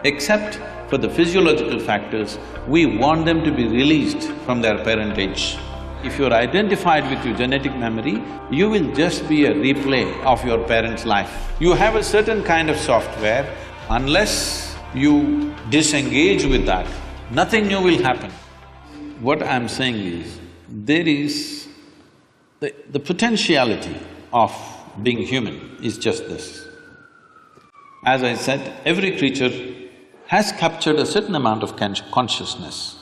Except for the physiological factors, we want them to be released from their parentage. If you're identified with your genetic memory, you will just be a replay of your parents' life. You have a certain kind of software, unless you disengage with that, nothing new will happen. What I'm saying is, there is… the potentiality of being human is just this. As I said, every creature has captured a certain amount of consciousness,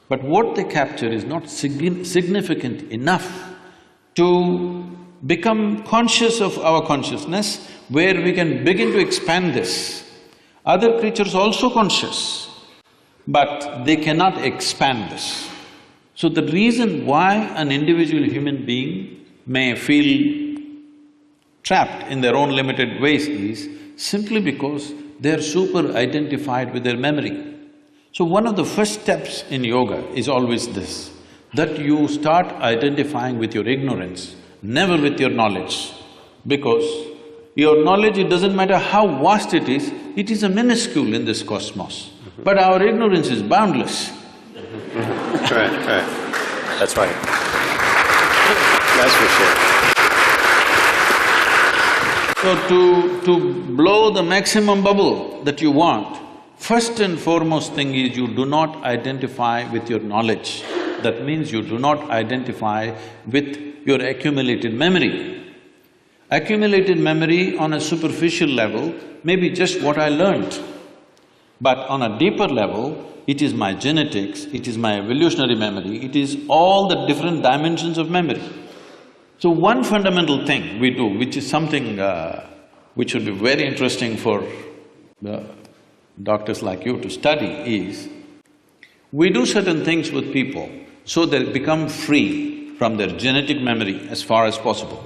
but what they capture is not significant enough to become conscious of our consciousness, where we can begin to expand this. Other creatures also conscious, but they cannot expand this. So the reason why an individual human being may feel trapped in their own limited ways is simply because they're super identified with their memory. So one of the first steps in yoga is always this, that you start identifying with your ignorance, never with your knowledge. Because your knowledge, it doesn't matter how vast it is a minuscule in this cosmos. But our ignorance is boundless. Correct. That's right. That's for sure. So to blow the maximum bubble that you want, first and foremost thing is you do not identify with your knowledge. That means you do not identify with your accumulated memory. Accumulated memory on a superficial level may be just what I learned, but on a deeper level, it is my genetics, it is my evolutionary memory, it is all the different dimensions of memory. So one fundamental thing we do, which is something which would be very interesting for doctors like you to study, is we do certain things with people so they become free from their genetic memory as far as possible.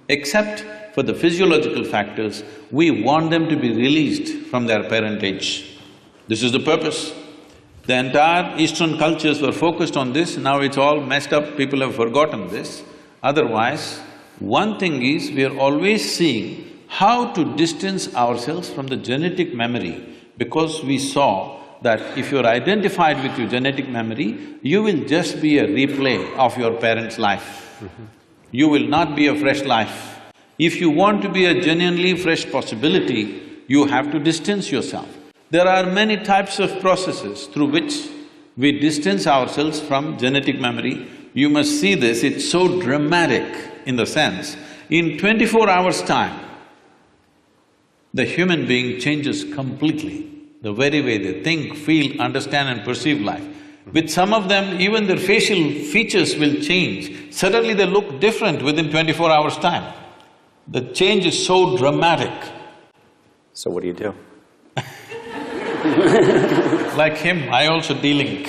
Except for the physiological factors, we want them to be released from their parentage. This is the purpose. The entire Eastern cultures were focused on this, now it's all messed up, people have forgotten this. Otherwise, one thing is, we are always seeing how to distance ourselves from the genetic memory, because we saw that if you're identified with your genetic memory, you will just be a replay of your parents' life. You will not be a fresh life. If you want to be a genuinely fresh possibility, you have to distance yourself. There are many types of processes through which we distance ourselves from genetic memory. You must see this, it's so dramatic in the sense, in 24 hours' time, the human being changes completely, the very way they think, feel, understand and perceive life. With some of them, even their facial features will change. Suddenly they look different within 24 hours' time. The change is so dramatic. So what do you do? Like him, I also de-link.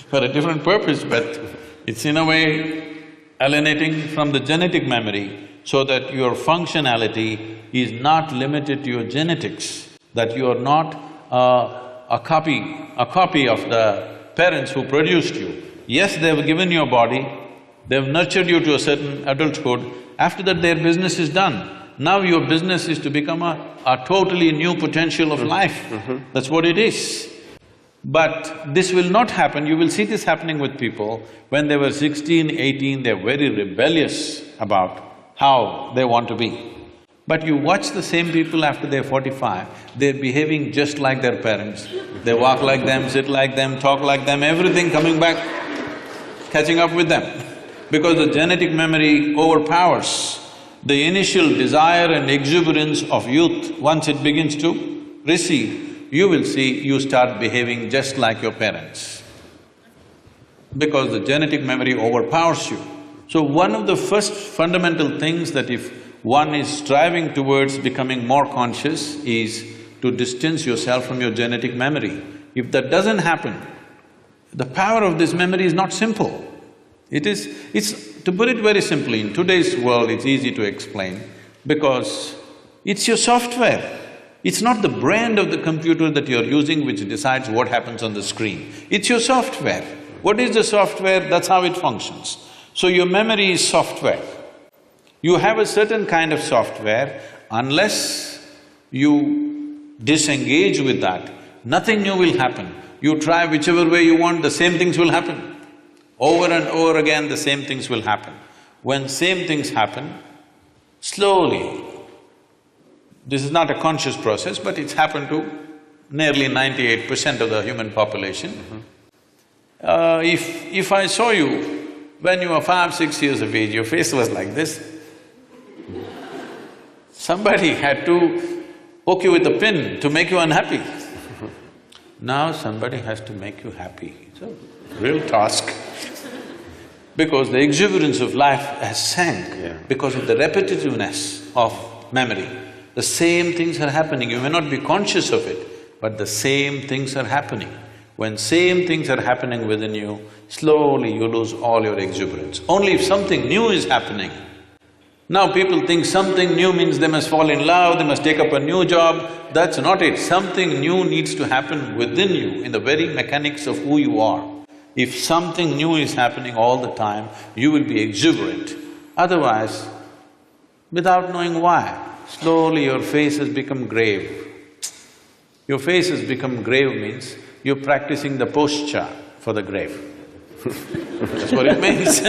For a different purpose, but it's in a way alienating from the genetic memory so that your functionality is not limited to your genetics, that you are not a copy of the parents who produced you. Yes, they've given you a body, they've nurtured you to a certain adulthood, after that their business is done. Now your business is to become a totally new potential of life. That's what it is. But this will not happen, you will see this happening with people. When they were 16, 18, they're very rebellious about how they want to be. But you watch the same people after they're 45, they're behaving just like their parents. They walk like them, sit like them, talk like them, everything coming back, catching up with them. Because the genetic memory overpowers the initial desire and exuberance of youth. Once it begins to recede, you will see you start behaving just like your parents, because the genetic memory overpowers you. So one of the first fundamental things that if one is striving towards becoming more conscious is to distance yourself from your genetic memory. If that doesn't happen, the power of this memory is not simple. To put it very simply, in today's world it's easy to explain because it's your software. It's not the brand of the computer that you're using which decides what happens on the screen. It's your software. What is the software? That's how it functions. So your memory is software. You have a certain kind of software, unless you disengage with that, nothing new will happen. You try whichever way you want, the same things will happen. Over and over again, the same things will happen. When same things happen, slowly, this is not a conscious process, but it's happened to nearly 98% of the human population. If I saw you when you were 5, 6 years of age, your face was like this, somebody had to poke you with a pin to make you unhappy. Now somebody has to make you happy. It's a real task. Because the exuberance of life has sank because of the repetitiveness of memory. The same things are happening, you may not be conscious of it, but the same things are happening. When same things are happening within you, slowly you lose all your exuberance. Only if something new is happening. Now people think something new means they must fall in love, they must take up a new job. That's not it. Something new needs to happen within you, in the very mechanics of who you are. If something new is happening all the time, you will be exuberant. Otherwise, without knowing why, slowly your face has become grave. Your face has become grave means you're practicing the posture for the grave. That's what it means.